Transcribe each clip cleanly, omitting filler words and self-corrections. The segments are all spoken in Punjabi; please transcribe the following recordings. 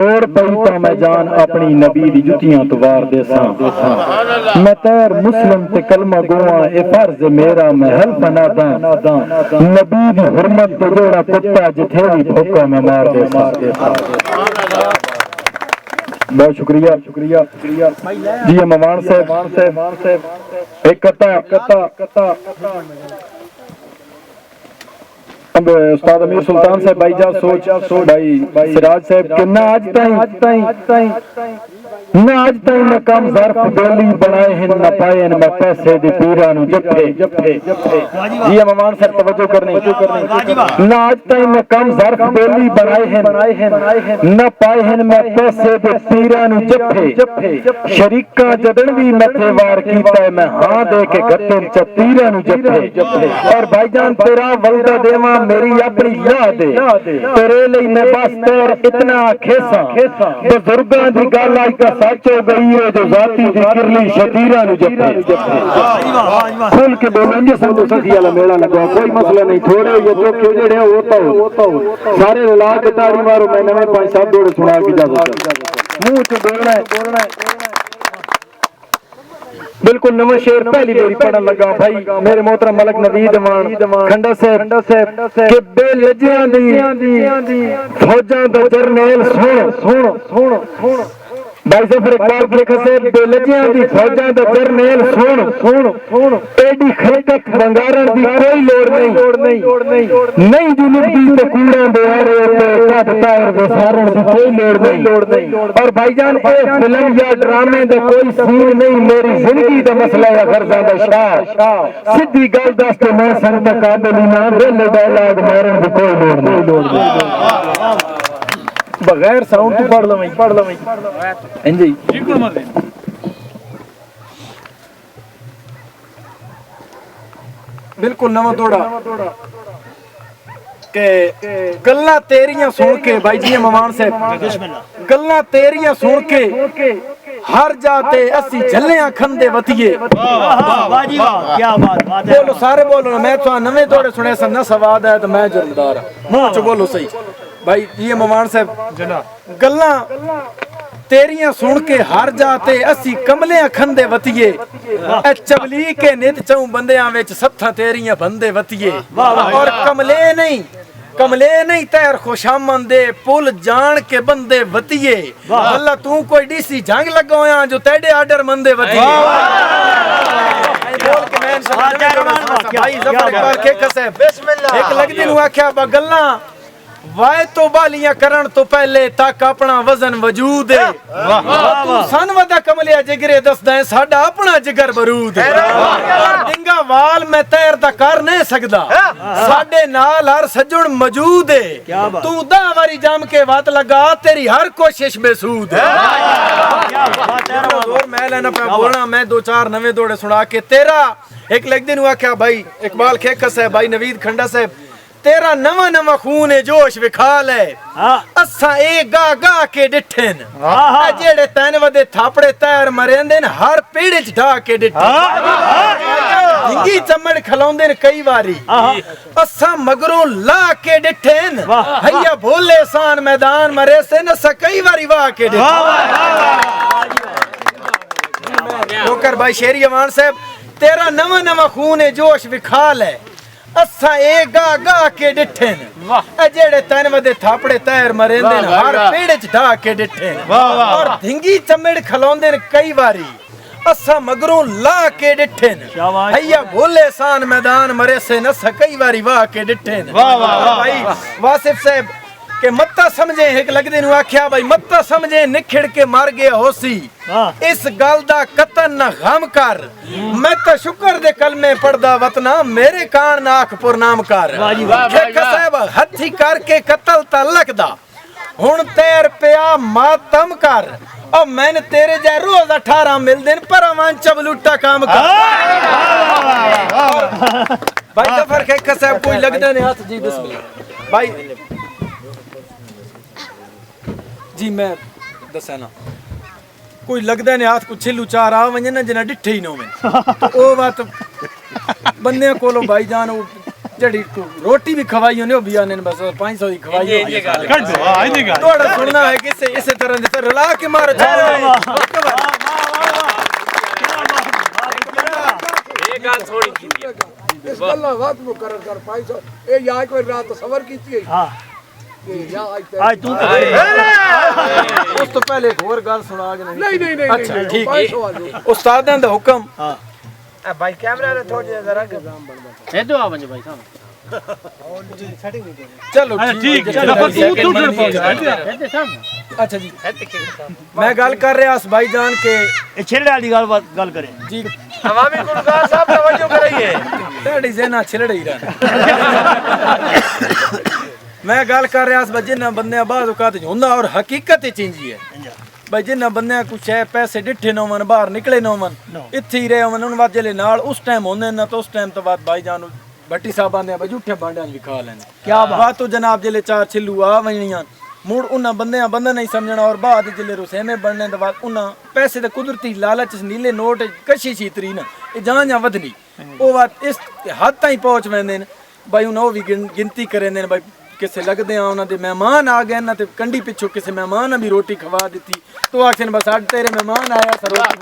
ਲੋੜ ਪਈ ਤਾਂ ਮੈਂ ਜਾਨ ਆਪਣੀ ਨਬੀ ਦੀ ਜੁੱਤੀਆਂ ਤੋਂ ਵਾਰ ਦੇਸਾਂ ਮੈਂ ਤੈਰ ਮੁਸਲਮ ਤੇ ਕਲਮਾ ਗੋਵਾਂ ਇਹ ਫਰਜ਼ ਮੇਰਾ ਮੈਂ ਹਲਫ ਨਾਦਾਂ ਨਬੀ ਦੀ ਹੁਰਮਤ ਤੇ ਜਿਹੜਾ ਕੁੱਤਾ ਜਿੱਥੇ ਵੀ ਭੁੱਖਾ ਮੈਂ ਮਾਰ ਦੇਸਾਂ بہت شکریہ جی ممان صاحب ایک کتا استاد امیر سلطان صاحب بھائی جان سوچ بھائی سراج صاحب کہ نہ آج تائیں میں کم ظرف بیلی بنائے ہیں نہ پائے میں پیسے دے پیرانو جپے جی ممان صاحب توجہ کرنے نہ آج تائیں میں کم ظرف بیلی بنائے ہیں نہ پائے ہیں میں پیسے دے پیرانو جپے شریکہ جدن بھی میں تھے وار کیتا ہے میں ہاں دے کے گھٹن چا پیرانو جپے اور بھائی جان تیرا ولدہ دیواں میری اپنی یاد ہے تیرے لئی میں بس تیر اتنا کھیساں بزرگاں دی گال آئی کا سچ ہو گئی ہے جو ذاتی ذکر لی شتیرہ نو جپے کھل کے بولیں گے سب سخی والا میڑا لگا کوئی مسئلہ نہیں تھوڑے یہ جو کیوں جڑے ہوتا ہو سارے رلا کے تاری مارو میں نمیں پانچ صاحب دوڑے سنا کی جا سکتا منہ چ بولنا ہے بالکل نو شیر پہلی باری پڑھن لگا بھائی میرے محترم ملک نوید مان کھنڈا صاحب کہ بے لجیاں دی فوجاں دا جرنیل سن بھائی ظفر اقبال لکھا سے بے لجیاں دی فوجاں دا جرنیل سن ایڈی خلقت بنگارن دی کوئی لوڑ نہیں جنوب دی تے کوڑاں دے آرے تے کٹ تائر دے سارن دی کوئی لوڑ نہیں اور بھائی جان اے فلم یا ڈرامے دا کوئی سین نہیں میری زندگی دا مسئلہ یا غرضاں دا شاہ سدھی گل دس تے میں سنتا قابلی نہ ویلے ڈائلاگ مارن دی کوئی لوڑ نہیں بغیر ساؤنڈ تو پڑھ لو جی بالکل نواں توڑا کہ گلاں تیریاں سن کے بھائی جی ممان صاحب گلاں تیریاں سن کے ہر جاتے اسی جھلیاں کھندے وطیے واہ جی واہ کیا بات بولو سارے بولو میں تو نویں توڑے سنے سن نہ سواد ہے تو میں جرمدار ہوں چ بولو صحیح بھائی یہ ممان صاحب گلاں تیریاں سن کے ہر جاتے اسی کملیاں کھندے وطیے اے چبلی کے نت چوں بندیاں وچ ستھاں تیریاں بندے وطیے اور کملے نہیں تیر خوشامن دے پول جان کے بندے وطیے اللہ تو کوئی ڈی سی جنگ لگویاں جو تیڑے آڈر مندے وطیے بول کے میں بھائی ظفر اقبال کے کسے ایک لگ دن ہوا کیا با گلاں وائے تو بالیاں کرن تو پہلے تک اپنا وزن وجود ہے تو سن ودا کملیا جگرے دس دائیں ساڑا اپنا جگر برود ہے ڈنگا وال میں تیر دا کر نہیں سکدا ساڑے نال ہر سجن موجود ہے تو دا واری جام کے وات لگا تیری ہر کوشش بے سود ہے اور میں لینا پہ بولنا میں دو چار نوے دوڑے سنا کے تیرا ایک لگ دن ہوا کیا بھائی اقبال کھیکس ہے بھائی نوید کھنڈا صاحب تیرا نواں خون جوش وکھال ہے اساں اے گا کے ڈٹھن جیڑے تین ودے تھاپڑے تیر مرندن ہر پیڑ چ ڈھا کے ڈٹھن دھنگی چمڑ کھلوندن کئی واری اساں مگروں لا کے ڈٹھن ہیا بھولے سان میدان مرے سے نسا کئی واری واہ کے ڈٹھن نوکر بھائی شیری امان صاحب تیرا نواں خون جوش وکھال ہے اساں اے گا کے ڈٹھن جیڑے تین ودے تھاپڑے تیر مرندن ہر پیڑ چ ڈھا کے ڈٹھن اور دھنگی چمڑ کھلوندن کئی واری اساں مگروں لا کے ڈٹھن ہیا بھولے سان میدان مرے سے نسا کئی واری واہ کے ڈٹھن بھائی واصف صاحب کہ متا سمجھے ایک لگ دن ہوا کیا بھائی متا سمجھے نکھڑ کے مار گیا ہو سی اس گل دا قطن نہ غم کر میں تو شکر دے کلمے پڑھدا وطنا میرے کان ناک پر نام کر صاحب ہتھی کر کے قتل تعلق دا ہن تیر پیا ماتم کر اور میں نے تیرے جائے روز 18 مل دن پر امان چبلوٹا کام کر بھائی ظفر کھیکا صاحب کوئی لگ دے نے ہاتھ جی بسم اللہ بھائی جی میں دسینا کوئی لگدا نے ہاتھ کو چھلو چار آ ونجے نا جنا ڈٹھے ہی نو میں تو او بات بندے کولو بھائی جان جڑی روٹی بھی کھوائی ہونے بھی آنے بس 500 دی کھوائی ہوئی کڈو ایندی گل تھوڑا سننا ہے کہ اسی طرح دے رلا کے مارو یہ گل تھوڑی کیتی ہے اس گلا وقت مقرر کر 500 اے یا کوئی رات تصور کیتی ہے ہاں یا آج تو اس تو پہلے ایک اور گل سنا کے نہیں اچھا ٹھیک ہے استاداں دا حکم ہاں بھائی کیمرہ نے تھوڑی ذرا ہے تو آ بھائی صاحب چلو ٹھیک ہے چلو تو پہنچ ہے تے صاحب اچھا جی میں گل کر رہا اس بھائی جان کے یہ چھڑے والی گل کریں جی عوامی گلزار صاحب توجہ کرائیے تیری ذہن چھڑ ہی رہا میں گل کر رہا اس جنہ بندے بعض اوقات ہوندا اور حقیقت چینجی ہے بھائی جنہ بندے کچھ ہے پیسے ڈٹھے نہ ہون باہر نکلے نہ ہون ایتھے ہی رہے ہون ان وقت جلے نال اس ٹائم ہوندے نہ تو اس ٹائم تو بعد بھائی جان بٹی صاحب آندے بھائی جھوٹے بانڈیاں بھی کھا لینے کیا بات تو جناب جلے چار چھلو آ ونیاں موڑ انہاں بندیاں بندہ نہیں سمجھنا اور بعد جلے رسیمے بننے دے بعد انہاں پیسے تے قدرتی لالچ نیلے نوٹ کشی چیتری نا اے جان یا ودنی او بات اس حد تائیں پہنچ ویندے بھائی انہاں او بھی گنتی کریندے بھائی کسے لگدے آ انہاں دے مہمان آ گئے نہ تے کنڈی پچھو کسے مہمان بھی روٹی کھوا دیتی تو آکھن بس اج تیرے مہمان آیا سر روٹی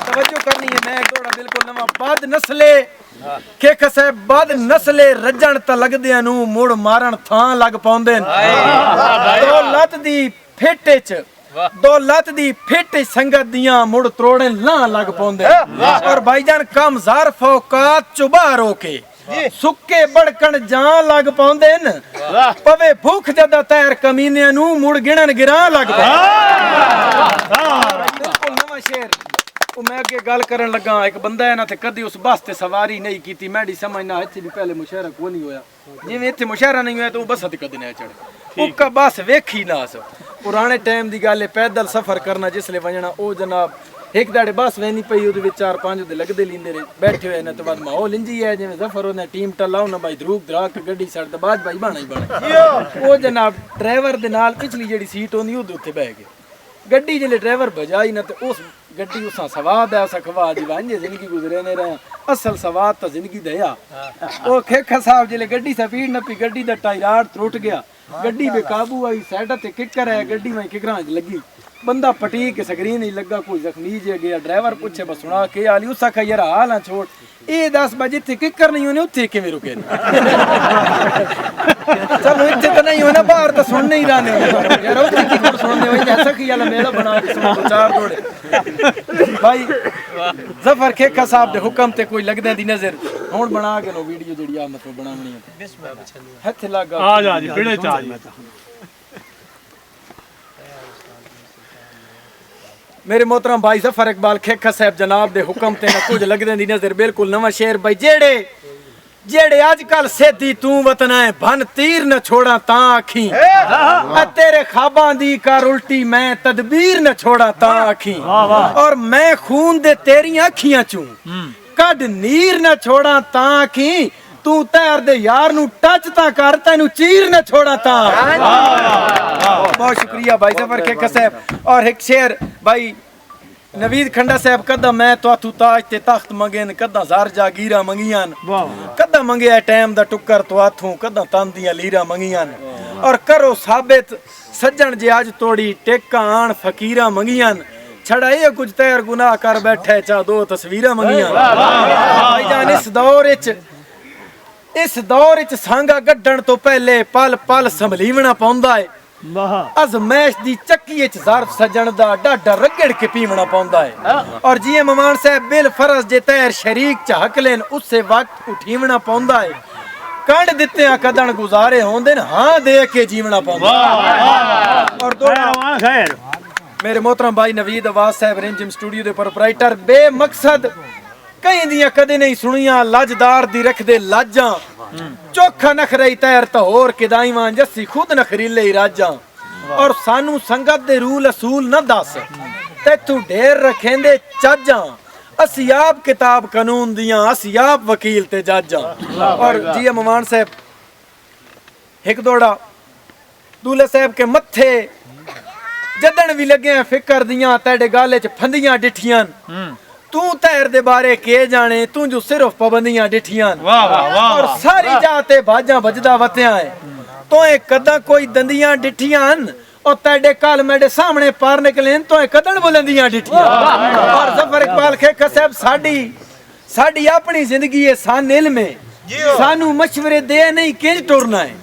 توجہ کرنی ہے میں تھوڑا بالکل نواں بد نسلے کہ کسے بد نسلے رجن تے لگدیاں نو مڑ مارن تھاں لگ پوندے دولت دی پھٹ وچ دولت دی پھٹ سنگت دیاں مڑ تروڑن لاں لگ پوندے اور بھائی جان کم ظرف اوقات چبا رو کے سکے بڑکن جان لگ پوندے پوے بھوک جدا تیر کمینیاں نو مڑ گنن گراں لگ بالکل نواں شعر او میں اگے گل کرن لگا ایک بندہ ہے نا تے کدی اس بس تے سواری نہیں کیتی میڈی سمجھنا ایتھے بھی پہلے مشاعرہ کو نہیں ہویا جویں ایتھے مشاعرہ نہیں ہویا تو او بس تے کدی نہ چڑھے او کا بس ویکھی نہ اس پرانے ٹائم دی گل ہے پیدل سفر کرنا جس لے ونجنا او جناب ایک داڑے بس وینی پئی اودے وچ 4-5 دے لگدے لیندے رہے بیٹھے ہوئے نہ تے بعد ماحول انجی ہے جویں سفر ہونا ٹیم ٹلاو نہ بھائی دروک دراک گڈی سڑ تے بعد بھائی بنا ہی بنا او جناب ڈرائیور دے نال پچھلی جڑی سیٹ ہوندی اودے اوتے بیٹھ گئے گڈی جلے ڈرائیور بجائی نہ تے اس گڈی اساں سواد ہے سکھوا دی وانجے زندگی گزرے نے رہے اصل سواد تا زندگی دیا او کھکھا صاحب جلے گڈی سپیڈ نہ پی گڈی دا ٹائر ٹوٹ گیا گڈی بے قابو آئی سائڈ تے ککر ہے گڈی میں ککراں لگی بندہ پٹی کے سکرین نہیں لگا کوئی زخمی جے گیا ڈرائیور پوچھے بس سنا کے علی اسا کہ یار حال نہ چھوڑ اے 10 بجے تے ککر نہیں ہونے اوتھے کیویں رکے چلو ایتھے تے نہیں ہونا باہر تے سن نہیں رانے یار اوتھے کی کر سننے ہوئی ایسا کہ یالا میڑا بنا کے سن چار دوڑے بھائی ظفر کھیکھا صاحب دے حکم تے کوئی لگدے دی نظر ہن بنا کے لو ویڈیو جڑی آ مطلب بناونی ہے بسم اللہ چلو ہتھ لگا آ جا جی بڑے چا جی میرے محترم بھائی ظفر اقبال کھیکھا صاحب جناب دے حکم تے نہ کچھ لگدے دی نظر بالکل نواں شعر بھائی جیڑے اج کل سیدھی تو وطن ہے بھن تیر نہ چھوڑا تاں آکھیں تیرے خواباں دی کر الٹی میں تدبیر نہ چھوڑا تاں آکھیں اور میں خون دے تیری اکھیاں چوں کڈ نیر نہ چھوڑا تاں آکھیں تو تیر دے یار نو ٹچ تا کر تینو چیر نہ چھوڑا تا بہت شکریہ بھائی ظفر کھیکھا صاحب اور ایک شعر بھائی نوید کھنڈا صاحب کدا میں تو تاج تے تخت منگین کدا زار جاگیراں منگیاں کدا منگیا ٹائم دا ٹکر تو ہاتھوں کدا تاندیاں لیراں منگیاں اور کرو ثابت سجن جے اج توڑی ٹیکاں آن فقیراں منگیاں چھڑا یہ کچھ تیر گناہ کر بیٹھے چا دو تصویراں منگیاں بھائی جان اس دور وچ سانگا گڈھن تو پہلے پل پل سنبھلیونا پوندا ہے ازمائش دی چکی وچ ظرف سجن دا ڈاڈا رگڑ کے پیونا پوندا ہے اور جی ممان صاحب بل فرض جے تیر شریک چ حق لین اس سے وقت اٹھیونا پوندا ہے کنڈ دتیاں کدن گزارے ہوندے ہاں دے کے جیونا پوندا اور دوڑا خیر میرے محترم بھائی نوید آواز صاحب رنجم اسٹوڈیو دے پروپرائٹر بے مقصد کہیں دیاں کدے نہیں سنیاں لاجدار دی رکھ دے لاجاں چوکھا نخرئی تیر تہور کے دائیوان جسی خود نخریلے راجاں اور سانو سنگت دے رول اصول نہ دس تے تو ڈھیر رکھیں دے چاجاں اسیاب کتاب قانون دیاں اسیاب وکیل تے جاجاں اور جی ممان صاحب ایک دوڑا دولہ صاحب کے متھے جدن بھی لگے ہیں فکر دیاں تیڑے گالے چ پھندیاں ڈٹھیاں तू तैर दे बारे के जाने तू जो सिर्फ पाबंदियां डिठियां वाह वाह वाह और सारी जाते बाजा बजदा वत्या है तो ए कदा कोई दंदियां डिठियां और तेरे कल मेरे सामने पार निकले तो ए कदन बुलंदियां डिठियां और जफर इकबाल खेखा साहब साडी अपनी जिंदगी है सान इल्म है सानू मशवरे दे नहीं किंज टुरना है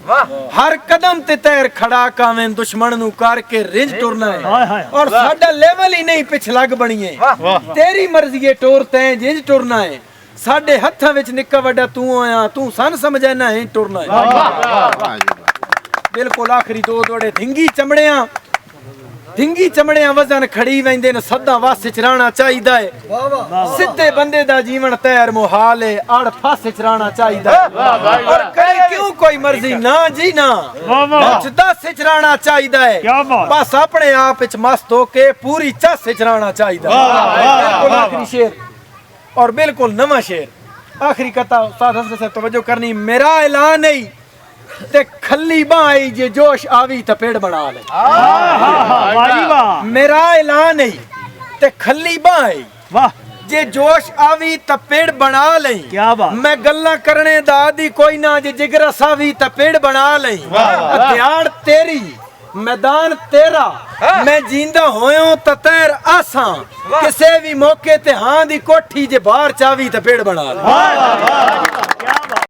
हर कदम ते तैर खड़ा कावें दुश्मन नु करके रिंज टुरना है और साडा लेवल ही नहीं पिछ लग बणीए तेरी मर्जी है टोर तैं जिंज टुरना है साडे हत्थां विच निक्का वड्डा तू आया तू सन समझना है टुरना है बिल्कुल आखिरी दो दौड़े धिंगी चमड़ियां वजन खड़ी वेंदे न सदा वास च रहना चाहिदा है सीधे बंदे दा जीवन तैर मुहाल है अड़ फास च रहना चाहिदा है और करे क्यों कोई मर्जी ना जी ना दस च रहना चाहिदा है बस अपने आप च मस्त होके पूरी चस च रहना चाहिदा है बिल्कुल आखिरी शेर और बिल्कुल नवा शेर आखिरी कथा उस्ताद हसन से तवज्जो करनी मेरा ऐलान नहीं ते खली बाई जे जोश आवी त पेड़ बना ले मेरा ऐलान नहीं ते खली बाई वाह जे जोश आवी त पेड़ बना ले क्या बात मैं गल्ला करने दा दी कोई ना जे जिगर सावी त पेड़ बना ले हथियार तेरी मैदान तेरा मैं जींदा होयो त तैर आसा किसे भी मौके ते हां दी कोठी जे बाहर चावी त पेड़ बना ले